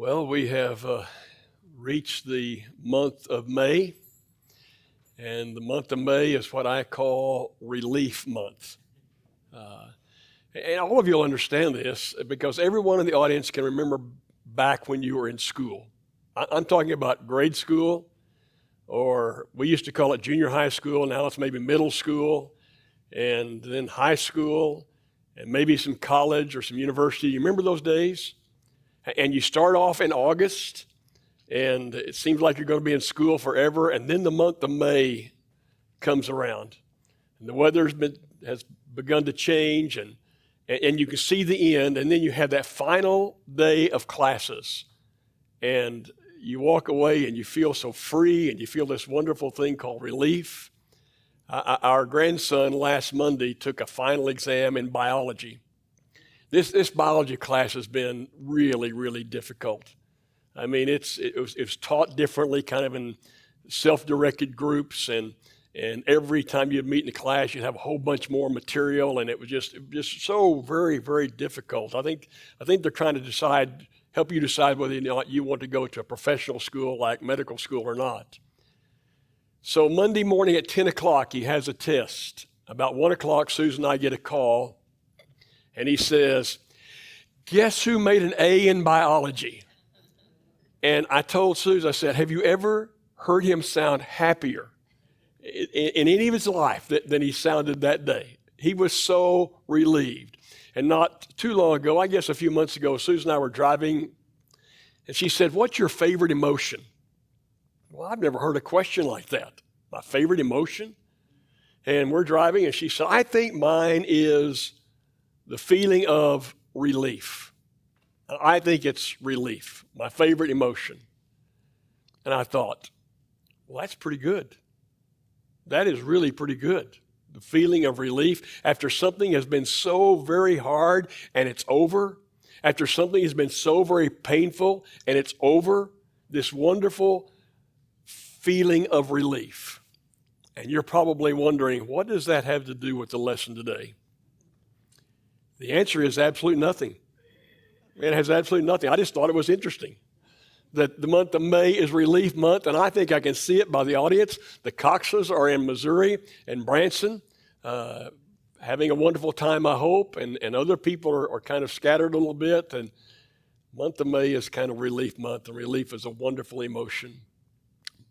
Well, we have reached the month of May, and the month of May is what I call Relief Month. And all of you will understand this because everyone in the audience can remember back when you were in school. I'm talking about grade school, or we used to call it junior high school, now it's maybe middle school, and then high school, and maybe some college or some university. You remember those days? And you start off in August, and it seems like you're going to be in school forever, and then the month of May comes around, and the weather has begun to change, and you can see the end, and then you have that final day of classes, and you walk away, and you feel so free, and you feel this wonderful thing called relief. Our grandson last Monday took a final exam in biology. This biology class has been really, really difficult. I mean, it was taught differently, kind of in self-directed groups, and every time you'd meet in the class, you'd have a whole bunch more material, and it was just so very, very difficult. I think they're trying to help you decide whether or not you want to go to a professional school like medical school or not. So Monday morning at 10 o'clock, he has a test. About 1 o'clock, Susan and I get a call. And he says, "Guess who made an A in biology?" And I told Susan, I said, "Have you ever heard him sound happier in any of his life than he sounded that day?" He was so relieved. And not too long ago, I guess a few months ago, Susan and I were driving, and she said, "What's your favorite emotion?" Well, I've never heard a question like that. My favorite emotion? And we're driving, and she said, "I think mine is the feeling of relief." I think it's relief, my favorite emotion. And I thought, well, that's pretty good. That is really pretty good. The feeling of relief after something has been so very hard and it's over, after something has been so very painful and it's over, this wonderful feeling of relief. And you're probably wondering, what does that have to do with the lesson today? The answer is absolutely nothing. It has absolutely nothing. I just thought it was interesting that the month of May is Relief Month, and I think I can see it by the audience. The Coxes are in Missouri and Branson, having a wonderful time, I hope, and other people are kind of scattered a little bit, and month of May is kind of Relief Month, and relief is a wonderful emotion.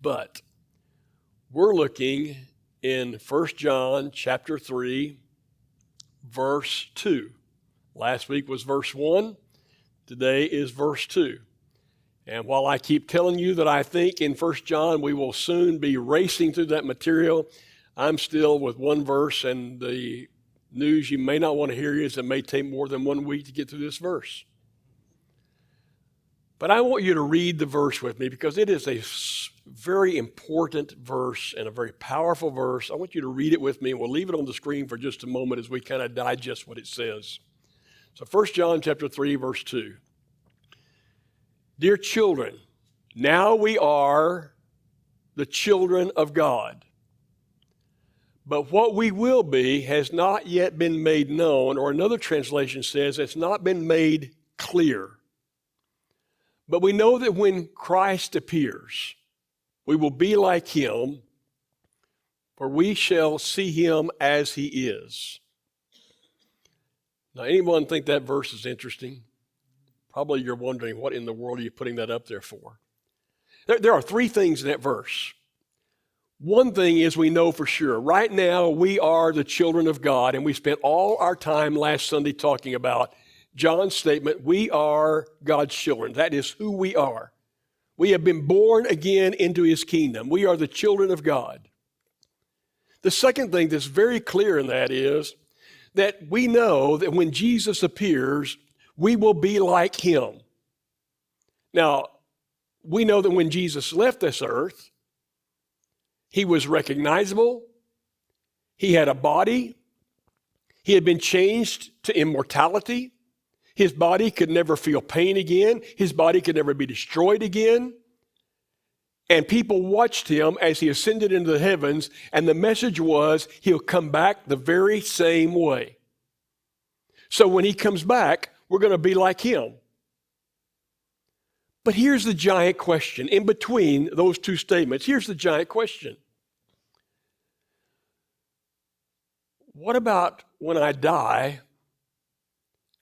But we're looking in 1 John chapter 3, verse 2. Last week was verse 1. Today is verse 2. And while I keep telling you that I think in 1 John we will soon be racing through that material, I'm still with one verse, and the news you may not want to hear is it may take more than 1 week to get through this verse. But I want you to read the verse with me because it is a very important verse and a very powerful verse. I want you to read it with me, and we'll leave it on the screen for just a moment as we kind of digest what it says. So 1 John chapter 3, verse 2. "Dear children, now we are the children of God. But what we will be has not yet been made known," or another translation says it's not been made clear. "But we know that when Christ appears, we will be like him, for we shall see him as he is." Now, anyone think that verse is interesting? Probably you're wondering, what in the world are you putting that up there for? There are 3 things in that verse. One thing is we know for sure. Right now, we are the children of God, and we spent all our time last Sunday talking about John's statement, we are God's children. That is who we are. We have been born again into his kingdom. We are the children of God. The second thing that's very clear in that is that we know that when Jesus appears, we will be like him. Now, we know that when Jesus left this earth, he was recognizable. He had a body. He had been changed to immortality. His body could never feel pain again. His body could never be destroyed again. And people watched him as he ascended into the heavens, and the message was he'll come back the very same way. So when he comes back, we're going to be like him. But here's the giant question. In between those two statements, here's the giant question. What about when I die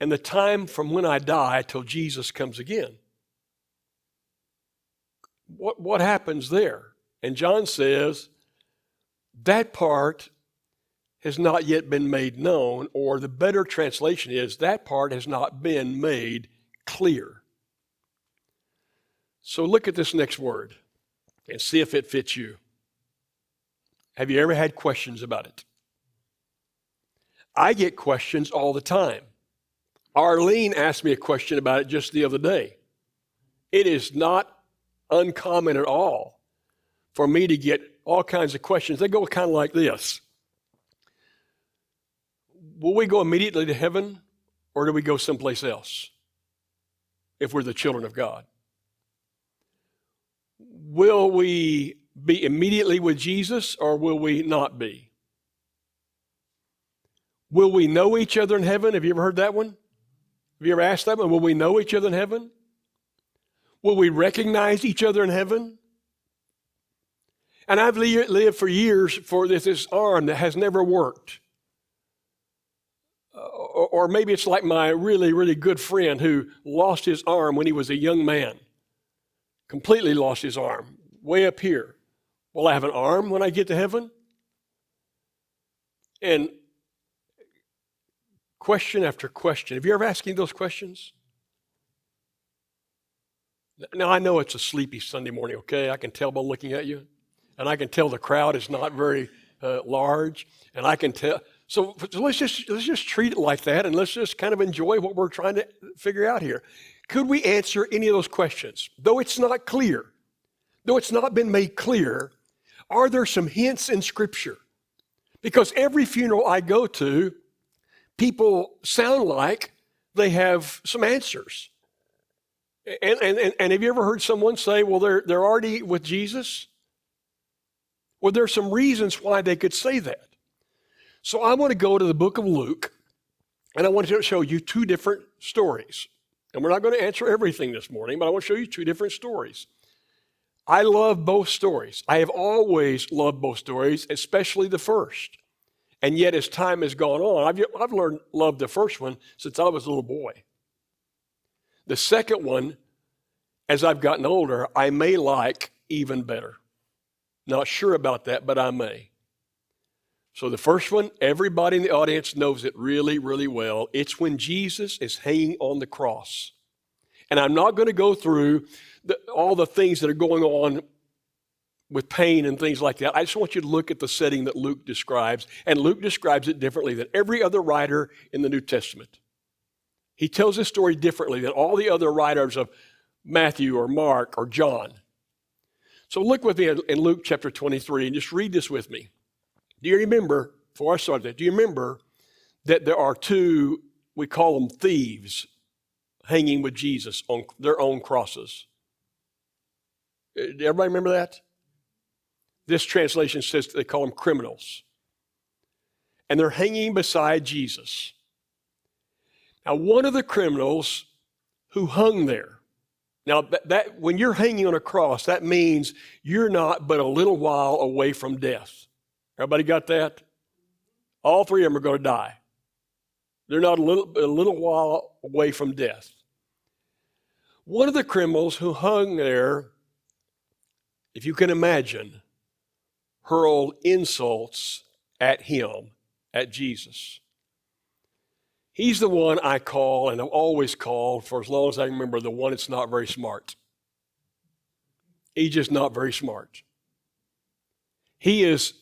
and the time from when I die till Jesus comes again? What happens there? And John says that part has not yet been made known, or the better translation is that part has not been made clear. So look at this next word and see if it fits you. Have you ever had questions about it? I get questions all the time. Arlene asked me a question about it just the other day. It is not uncommon at all for me to get all kinds of questions. They go kind of like this. Will we go immediately to heaven, or do we go someplace else if we're the children of God? Will we be immediately with Jesus, or will we not be? Will we know each other in heaven? Have you ever heard that one? Have you ever asked that one? Will we know each other in heaven? Will we recognize each other in heaven? And I've lived for years for this arm that has never worked. Or maybe it's like my really, really good friend who lost his arm when he was a young man. Completely lost his arm, way up here. Will I have an arm when I get to heaven? And question after question. Have you ever asked those questions? Now, I know it's a sleepy Sunday morning, okay? I can tell by looking at you. And I can tell the crowd is not very large. And I can tell. So let's just treat it like that, and let's just kind of enjoy what we're trying to figure out here. Could we answer any of those questions? Though it's not clear, though it's not been made clear, are there some hints in Scripture? Because every funeral I go to, people sound like they have some answers. And have you ever heard someone say, well, they're already with Jesus? Well, there's some reasons why they could say that. So I want to go to the book of Luke, and I want to show you two different stories. And we're not going to answer everything this morning, but I want to show you two different stories. I love both stories. I have always loved both stories, especially the first. And yet, as time has gone on, I've learned love the first one since I was a little boy. The second one, as I've gotten older, I may like even better. Not sure about that, but I may. So the first one, everybody in the audience knows it really, really well. It's when Jesus is hanging on the cross. And I'm not going to go through all the things that are going on with pain and things like that. I just want you to look at the setting that Luke describes. And Luke describes it differently than every other writer in the New Testament. He tells this story differently than all the other writers of Matthew or Mark or John. So look with me in Luke chapter 23 and just read this with me. Do you remember, before I start that, do you remember that there are two, we call them thieves, hanging with Jesus on their own crosses? Everybody remember that? This translation says they call them criminals. And they're hanging beside Jesus. Now, one of the criminals who hung there, now that when you're hanging on a cross, that means you're not but a little while away from death. Everybody got that? All three of them are going to die. They're not a little while away from death. One of the criminals who hung there, if you can imagine, hurled insults at him, at Jesus. He's the one I call, and I've always called for as long as I remember, the one that's not very smart. He's just not very smart. He is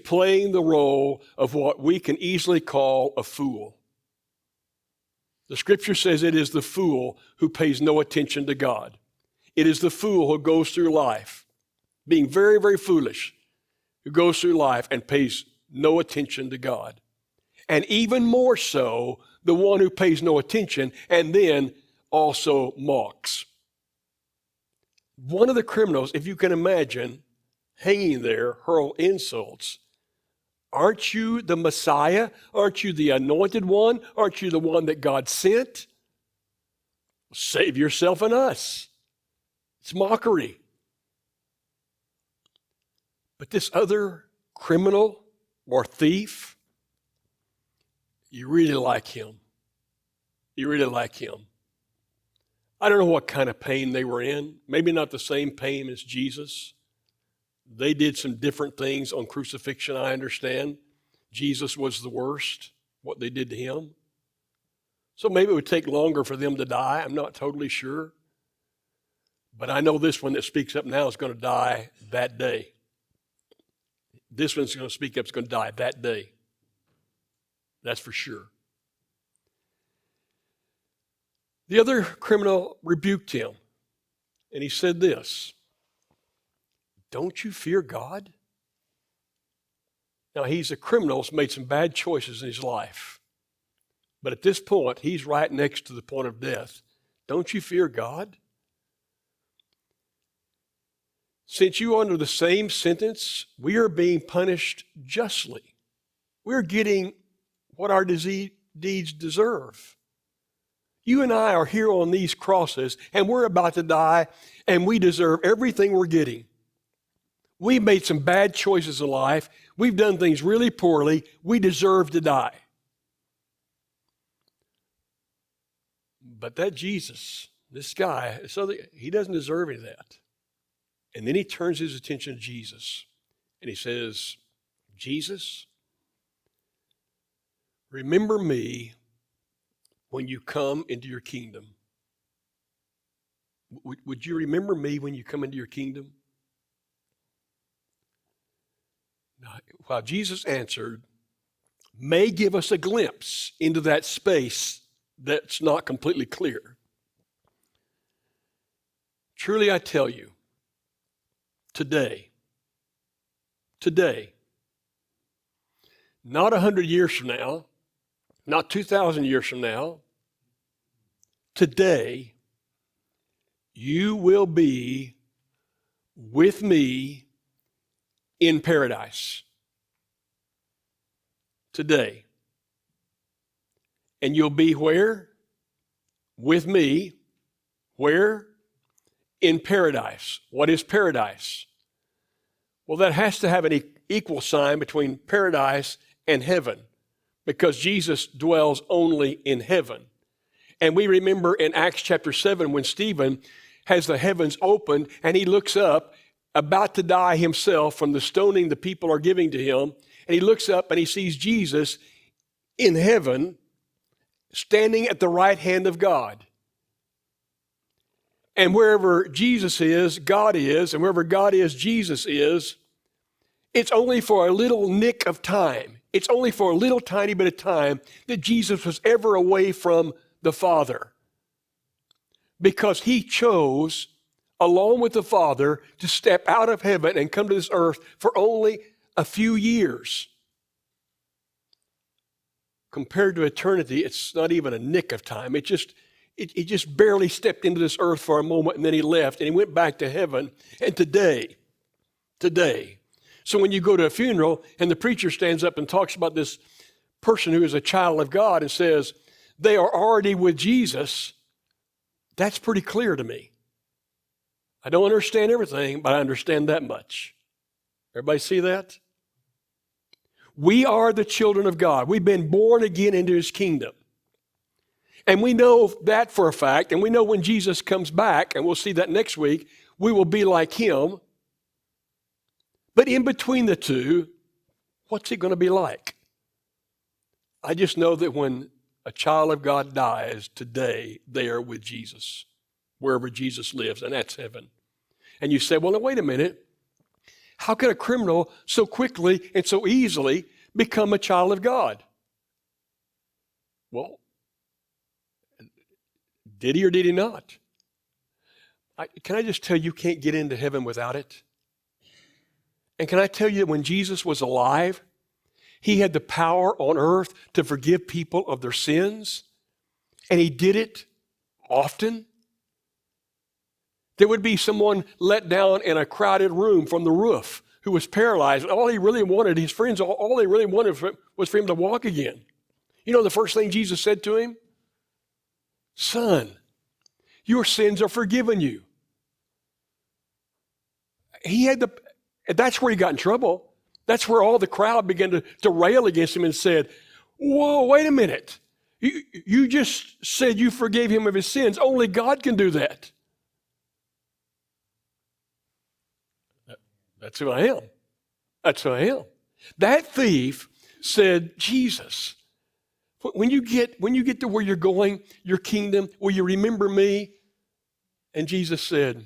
playing the role of what we can easily call a fool. The scripture says it is the fool who pays no attention to God. It is the fool who goes through life being very, very foolish, who goes through life and pays no attention to God. And even more so, the one who pays no attention and then also mocks. One of the criminals, if you can imagine, hanging there, hurl insults. Aren't you the Messiah? Aren't you the anointed one? Aren't you the one that God sent? Save yourself and us. It's mockery. But this other criminal or thief, you really like him. You really like him. I don't know what kind of pain they were in. Maybe not the same pain as Jesus. They did some different things on crucifixion, I understand. Jesus was the worst, what they did to him. So maybe it would take longer for them to die. I'm not totally sure. But I know this one that speaks up now is going to die that day. This one's going to speak up is going to die that day. That's for sure. The other criminal rebuked him, and he said this, "Don't you fear God?" Now, he's a criminal who's made some bad choices in his life. But at this point, he's right next to the point of death. Don't you fear God? Since you are under the same sentence, we are being punished justly. We're getting what our deeds deserve. You and I are here on these crosses, and we're about to die, and we deserve everything we're getting. We've made some bad choices in life. We've done things really poorly. We deserve to die. But that Jesus, this guy, he doesn't deserve any of that. And then he turns his attention to Jesus, and he says, "Jesus, remember me when you come into your kingdom." Would you remember me when you come into your kingdom? Now, while Jesus answered, may give us a glimpse into that space that's not completely clear. Truly I tell you, today, not 100 years from now, not 2,000 years from now, today, you will be with me in paradise. Today. And you'll be where? With me. Where? In paradise. What is paradise? Well, that has to have an equal sign between paradise and heaven, because Jesus dwells only in heaven. And we remember in Acts chapter 7 when Stephen has the heavens opened and he looks up, about to die himself from the stoning the people are giving to him, and he looks up and he sees Jesus in heaven standing at the right hand of God. And wherever Jesus is, God is, and wherever God is, Jesus is. It's only for a little nick of time. It's only for a little tiny bit of time that Jesus was ever away from the Father, because he chose, along with the Father, to step out of heaven and come to this earth for only a few years. Compared to eternity, it's not even a nick of time. He just barely stepped into this earth for a moment, and then he left, and he went back to heaven. And today, so when you go to a funeral and the preacher stands up and talks about this person who is a child of God and says, they are already with Jesus, that's pretty clear to me. I don't understand everything, but I understand that much. Everybody see that? We are the children of God. We've been born again into his kingdom. And we know that for a fact, and we know when Jesus comes back, and we'll see that next week, we will be like him. But in between the two, what's it going to be like? I just know that when a child of God dies today, they are with Jesus, wherever Jesus lives, and that's heaven. And you say, well, now, wait a minute. How can a criminal so quickly and so easily become a child of God? Well, did he or did he not? Can I just tell you, you can't get into heaven without it? And can I tell you that when Jesus was alive, he had the power on earth to forgive people of their sins, and he did it often. There would be someone let down in a crowded room from the roof who was paralyzed, and all he really wanted, his friends, all they really wanted was for him to walk again. You know the first thing Jesus said to him? Son, your sins are forgiven you. That's where he got in trouble. That's where all the crowd began to rail against him and said, whoa, wait a minute. You just said you forgave him of his sins. Only God can do that. That's who I am. That's who I am. That thief said, Jesus, when you get to where you're going, your kingdom, will you remember me? And Jesus said,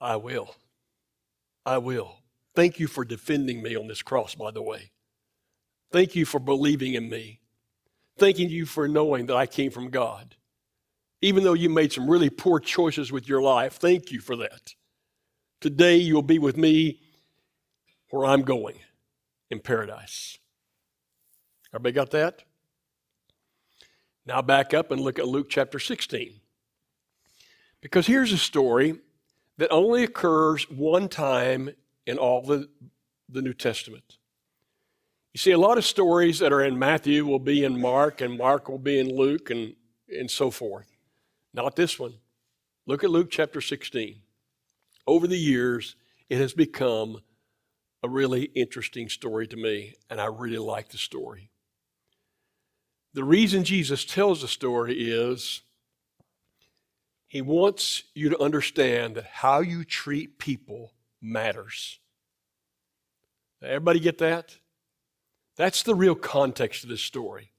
I will. I will. Thank you for defending me on this cross, by the way. Thank you for believing in me. Thanking you for knowing that I came from God. Even though you made some really poor choices with your life, thank you for that. Today you'll be with me where I'm going, in paradise. Everybody got that? Now back up and look at Luke chapter 16. Because here's a story that only occurs one time in all the New Testament. You see, a lot of stories that are in Matthew will be in Mark, and Mark will be in Luke, and so forth. Not this one. Look at Luke chapter 16. Over the years, it has become a really interesting story to me, and I really like the story. The reason Jesus tells the story is he wants you to understand that how you treat people matters. Everybody get that? That's the real context of this story.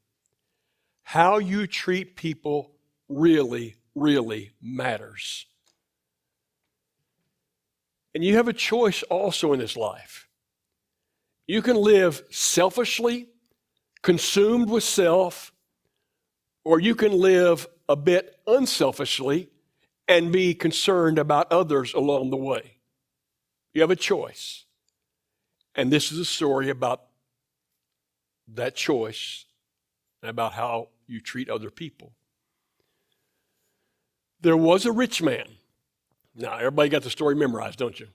How you treat people really, really matters. And you have a choice also in this life. You can live selfishly, consumed with self, or you can live a bit unselfishly and be concerned about others along the way. You have a choice. And this is a story about that choice and about how you treat other people. There was a rich man. Now, everybody got the story memorized, don't you?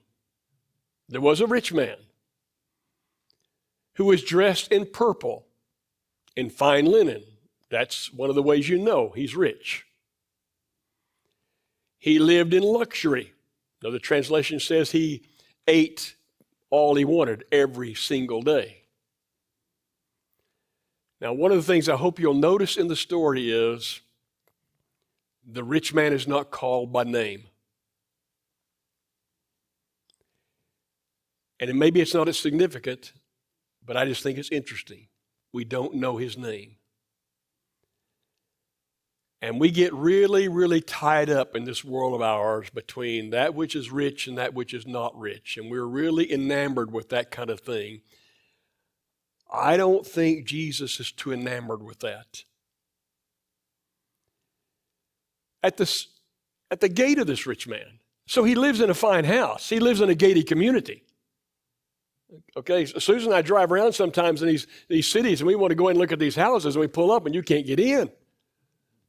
There was a rich man who was dressed in purple, in fine linen. That's one of the ways you know he's rich. He lived in luxury. Another translation says he ate all he wanted every single day. Now, one of the things I hope you'll notice in the story is the rich man is not called by name. And maybe it's not as significant, but I just think it's interesting. We don't know his name. And we get really, really tied up in this world of ours between that which is rich and that which is not rich. And we're really enamored with that kind of thing. I don't think Jesus is too enamored with that. At the gate of this rich man. So he lives in a fine house. He lives in a gated community. Okay, so Susan and I drive around sometimes in these cities, and we want to go in and look at these houses, and we pull up, and you can't get in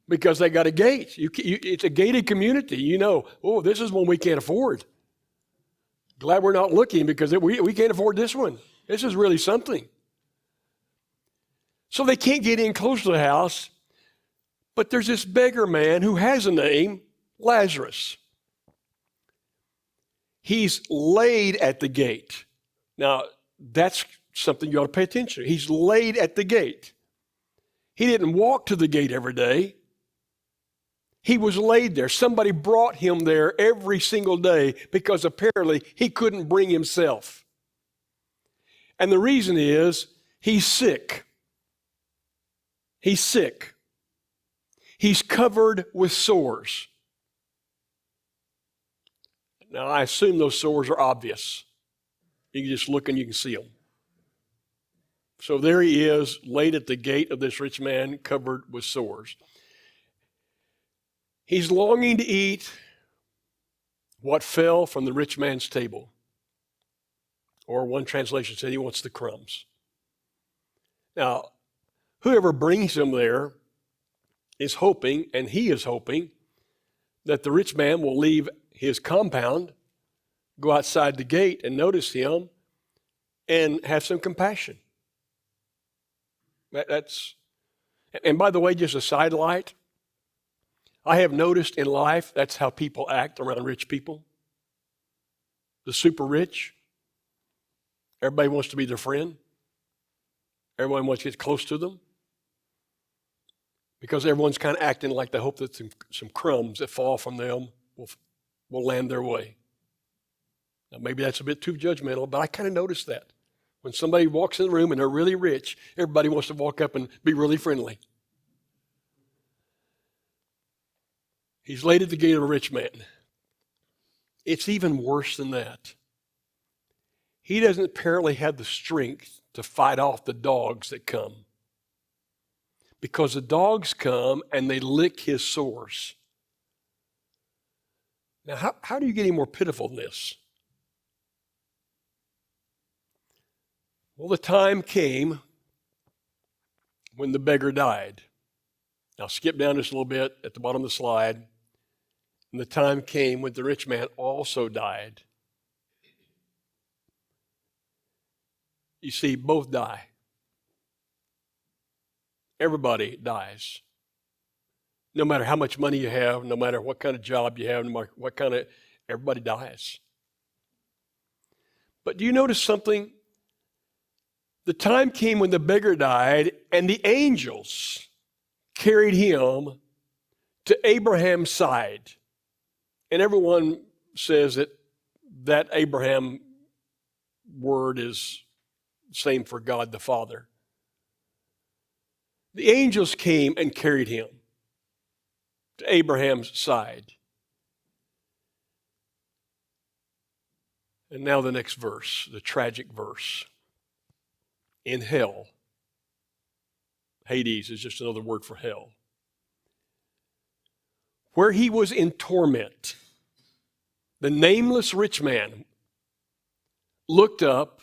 because they got a gate. It's a gated community. You know, oh, this is one we can't afford. Glad we're not looking because we can't afford this one. This is really something. So they can't get in close to the house, but there's this beggar man who has a name, Lazarus. He's laid at the gate. Now, that's something you ought to pay attention to. He's laid at the gate. He didn't walk to the gate every day. He was laid there. Somebody brought him there every single day because apparently he couldn't bring himself. And the reason is he's sick. He's sick. He's covered with sores. Now, I assume those sores are obvious. You can just look and you can see them. So there he is, laid at the gate of this rich man, covered with sores. He's longing to eat what fell from the rich man's table. Or one translation said he wants the crumbs. Now, whoever brings him there is hoping, and he is hoping, that the rich man will leave his compound, go outside the gate and notice him and have some compassion. And by the way, just a sidelight, I have noticed in life that's how people act around rich people. the super rich. Everybody wants to be their friend. Everyone wants to get close to them. Because everyone's kind of acting like they hope that some crumbs that fall from them will land their way. Now, maybe that's a bit too judgmental, but I kind of noticed that. When somebody walks in the room and they're really rich, everybody wants to walk up and be really friendly. He's laid at the gate of a rich man. It's even worse than that. He doesn't apparently have the strength to fight off the dogs that come. Because the dogs come and they lick his sores. Now, how do you get any more pitiful than this? Well, the time came when the beggar died. Now, skip down just a little bit at the bottom of the slide. And the time came when the rich man also died. You see, both die. Everybody dies. No matter how much money you have, no matter what kind of job you have, no matter everybody dies. But do you notice something? The time came when the beggar died, and the angels carried him to Abraham's side. And everyone says that Abraham word is the same for God the Father. The angels came and carried him to Abraham's side. And now the next verse, the tragic verse. In hell, Hades is just another word for hell, where he was in torment, the nameless rich man looked up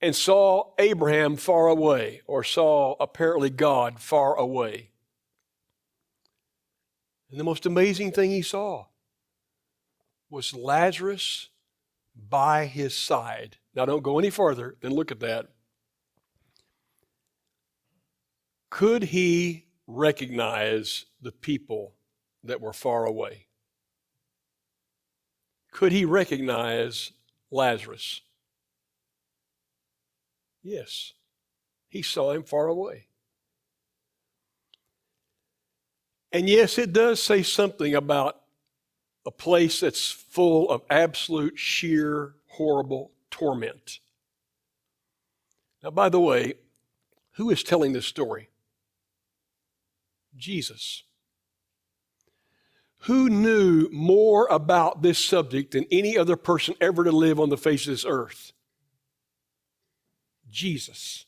and saw Abraham far away, or saw apparently God far away. And the most amazing thing he saw was Lazarus by his side. Now don't go any further than look at that. Could he recognize the people that were far away? Could he recognize Lazarus? Yes, he saw him far away. And yes, it does say something about a place that's full of absolute, sheer, horrible torment. Now, by the way, who is telling this story? Jesus. Who knew more about this subject than any other person ever to live on the face of this earth? Jesus.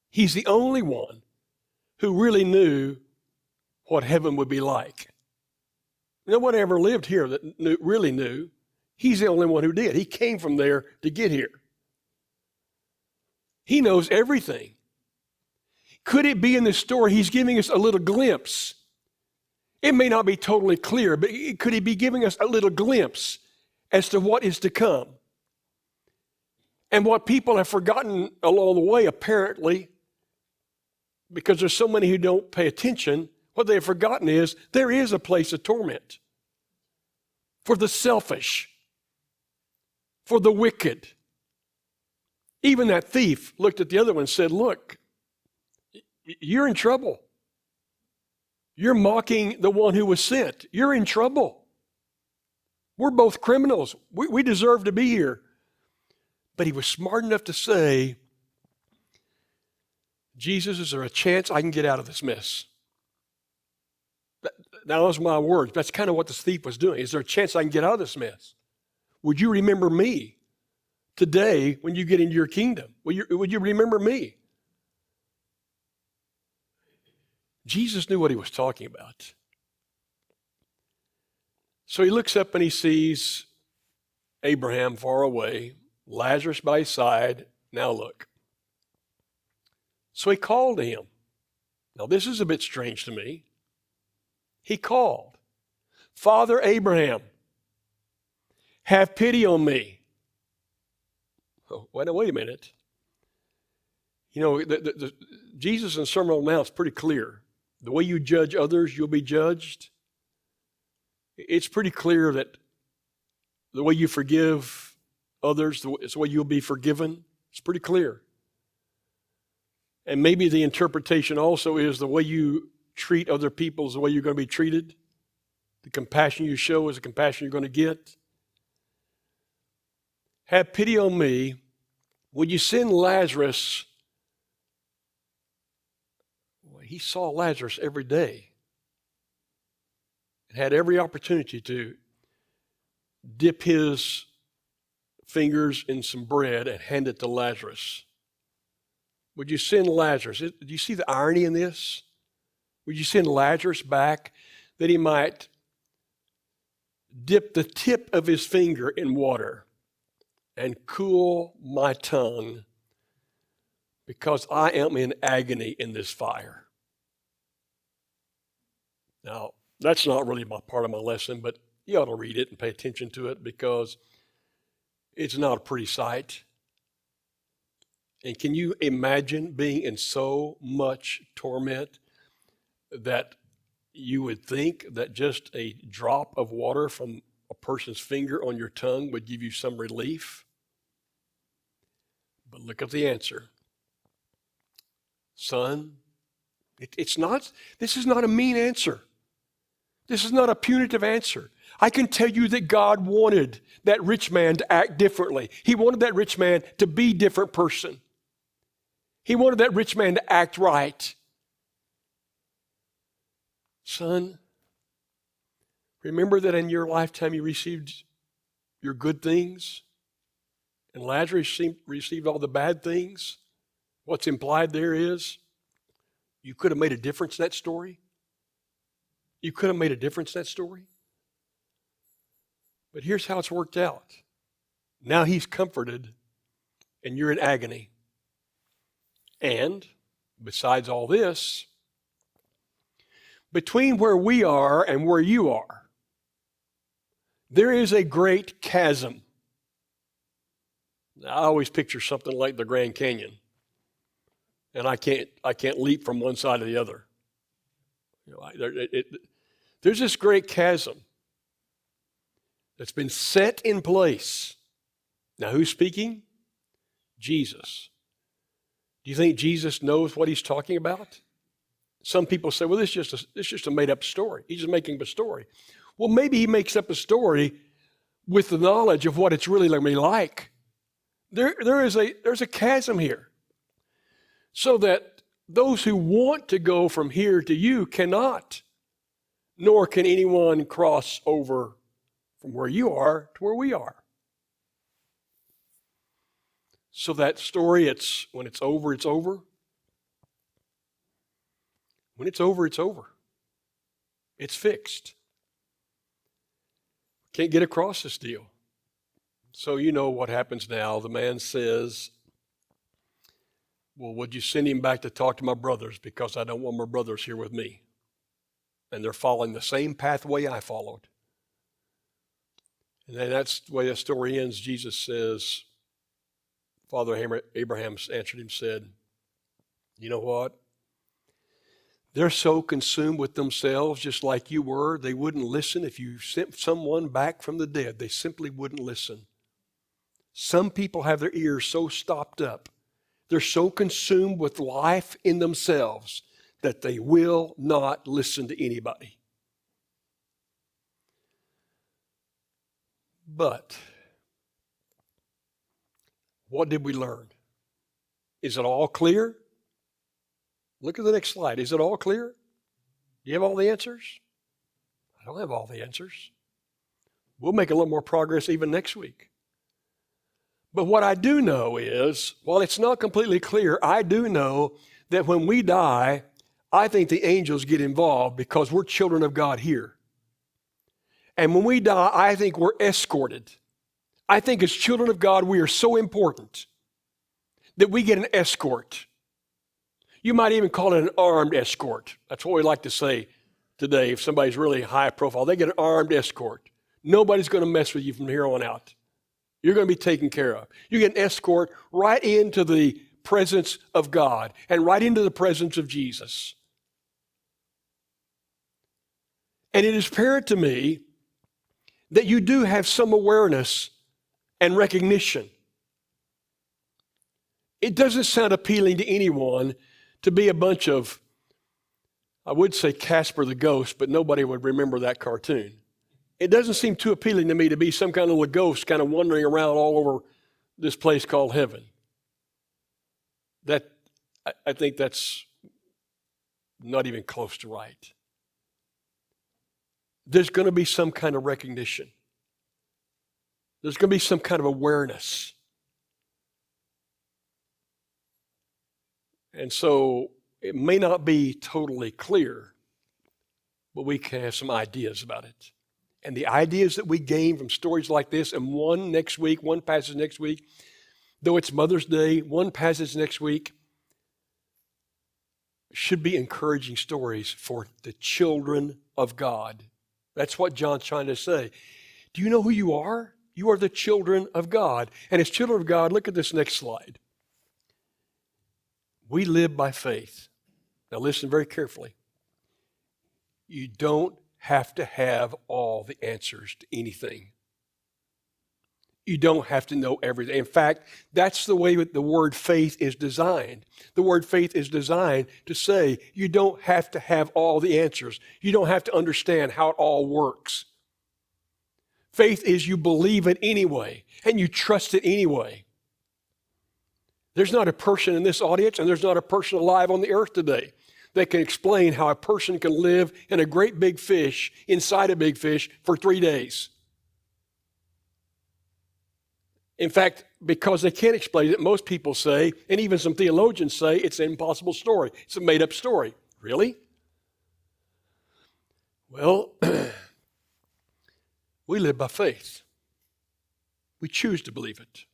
He's the only one who really knew what heaven would be like. No one ever lived here that really knew. He's the only one who did. He came from there to get here. He knows everything. Could it be in this story he's giving us a little glimpse? It may not be totally clear, but could he be giving us a little glimpse as to what is to come? And what people have forgotten along the way, apparently, because there's so many who don't pay attention, what they have forgotten is there is a place of torment for the selfish, for the wicked. Even that thief looked at the other one and said, look, you're in trouble. You're mocking the one who was sent. You're in trouble. We're both criminals. We deserve to be here. But he was smart enough to say, Jesus, is there a chance I can get out of this mess? Now, those are my words. That's kind of what this thief was doing. Is there a chance I can get out of this mess? Would you remember me today when you get into your kingdom? Would you remember me? Jesus knew what he was talking about. So he looks up and he sees Abraham far away, Lazarus by his side. Now look. So he called to him. Now this is a bit strange to me. He called, Father Abraham, have pity on me. Oh, wait a minute. You know, Jesus in the Sermon on the Mount is pretty clear. The way you judge others, you'll be judged. It's pretty clear that the way you forgive others, it's the way you'll be forgiven. It's pretty clear. And maybe the interpretation also is the way you treat other people is the way you're going to be treated. The compassion you show is the compassion you're going to get. Have pity on me. When you send Lazarus, well, he saw Lazarus every day and had every opportunity to dip his fingers in some bread and hand it to Lazarus. Would you send Lazarus? Do you see the irony in this? Would you send Lazarus back that he might dip the tip of his finger in water and cool my tongue because I am in agony in this fire? Now, that's not really part of my lesson, but you ought to read it and pay attention to it because it's not a pretty sight. And can you imagine being in so much torment that you would think that just a drop of water from a person's finger on your tongue would give you some relief? But look at the answer. Son, this is not a mean answer. This is not a punitive answer. I can tell you that God wanted that rich man to act differently. He wanted that rich man to be a different person. He wanted that rich man to act right. Son, remember that in your lifetime you received your good things, and Lazarus received all the bad things. What's implied there is you could have made a difference in that story. You could have made a difference in that story. But here's how it's worked out. Now he's comforted, and you're in agony. And besides all this, between where we are and where you are, there is a great chasm. Now, I always picture something like the Grand Canyon, and I can't leap from one side to the other. You know, there's this great chasm that's been set in place. Now, who's speaking? Jesus. Do you think Jesus knows what he's talking about? Some people say, well, this is just a made-up story. He's just making up a story. Well, maybe he makes up a story with the knowledge of what it's really going to be like. There's a chasm here. So that those who want to go from here to you cannot, nor can anyone cross over from where you are to where we are. So that story, when it's over, it's over. When it's over, it's over. It's fixed. Can't get across this deal. So you know what happens now. The man says, well, would you send him back to talk to my brothers because I don't want my brothers here with me? And they're following the same pathway I followed. And then that's the way the story ends. Jesus says, Father Abraham answered him, said, you know what? They're so consumed with themselves, just like you were, they wouldn't listen. If you sent someone back from the dead, they simply wouldn't listen. Some people have their ears so stopped up. They're so consumed with life in themselves that they will not listen to anybody. But what did we learn? Is it all clear? Look at the next slide. Is it all clear? Do you have all the answers? I don't have all the answers. We'll make a little more progress even next week. But what I do know is, while it's not completely clear, I do know that when we die, I think the angels get involved because we're children of God here. And when we die, I think we're escorted. I think as children of God, we are so important that we get an escort. You might even call it an armed escort. That's what we like to say today. If somebody's really high profile, they get an armed escort. Nobody's going to mess with you from here on out. You're going to be taken care of. You get an escort right into the presence of God and right into the presence of Jesus. And it is apparent to me that you do have some awareness and recognition. It doesn't sound appealing to anyone to be a bunch of, I would say Casper the Ghost, but nobody would remember that cartoon. It doesn't seem too appealing to me to be some kind of little ghost kind of wandering around all over this place called heaven. I think that's not even close to right. There's going to be some kind of recognition. There's going to be some kind of awareness. And so it may not be totally clear, but we can have some ideas about it. And the ideas that we gain from stories like this, and one passage next week, though it's Mother's Day, one passage next week, should be encouraging stories for the children of God. That's what John's trying to say. Do you know who you are? You are the children of God. And as children of God, look at this next slide. We live by faith. Now listen very carefully. You don't have to have all the answers to anything. You don't have to know everything. In fact, that's the way the word faith is designed. The word faith is designed to say you don't have to have all the answers. You don't have to understand how it all works. Faith is you believe it anyway, and you trust it anyway. There's not a person in this audience, and there's not a person alive on the earth today that can explain how a person can live in a great big fish, inside a big fish, for 3 days. In fact, because they can't explain it, most people say, and even some theologians say, it's an impossible story. It's a made-up story. Really? Well, we live by faith. We choose to believe it.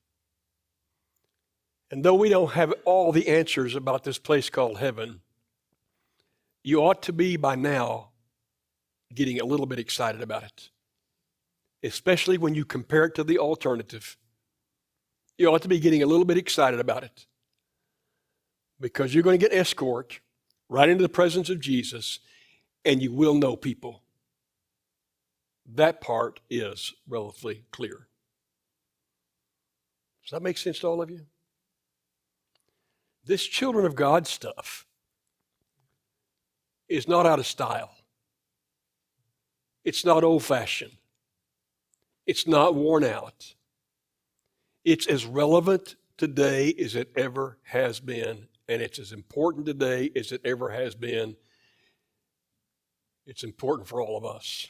And though we don't have all the answers about this place called heaven, you ought to be by now getting a little bit excited about it, especially when you compare it to the alternative. You ought to be getting a little bit excited about it because you're going to get escort right into the presence of Jesus, and you will know people. That part is relatively clear. Does that make sense to all of you? This children of God stuff is not out of style. It's not old-fashioned. It's not worn out. It's as relevant today as it ever has been, and it's as important today as it ever has been. It's important for all of us.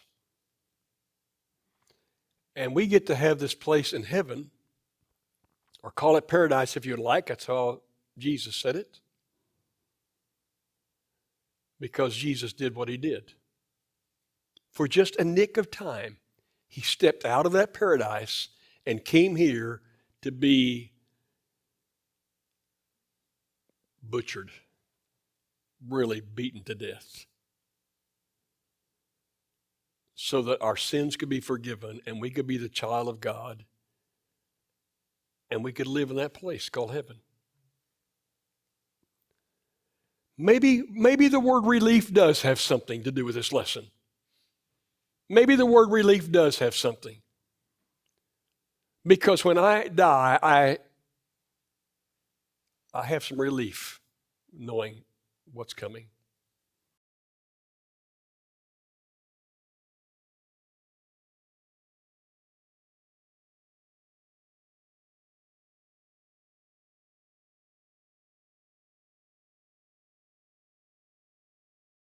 And we get to have this place in heaven, or call it paradise if you'd like. That's how Jesus said it. Because Jesus did what he did. For just a nick of time, he stepped out of that paradise and came here to be butchered, really beaten to death, so that our sins could be forgiven and we could be the child of God and we could live in that place called heaven. Maybe the word relief does have something to do with this lesson. Maybe the word relief does have something. Because when I die, I have some relief knowing what's coming.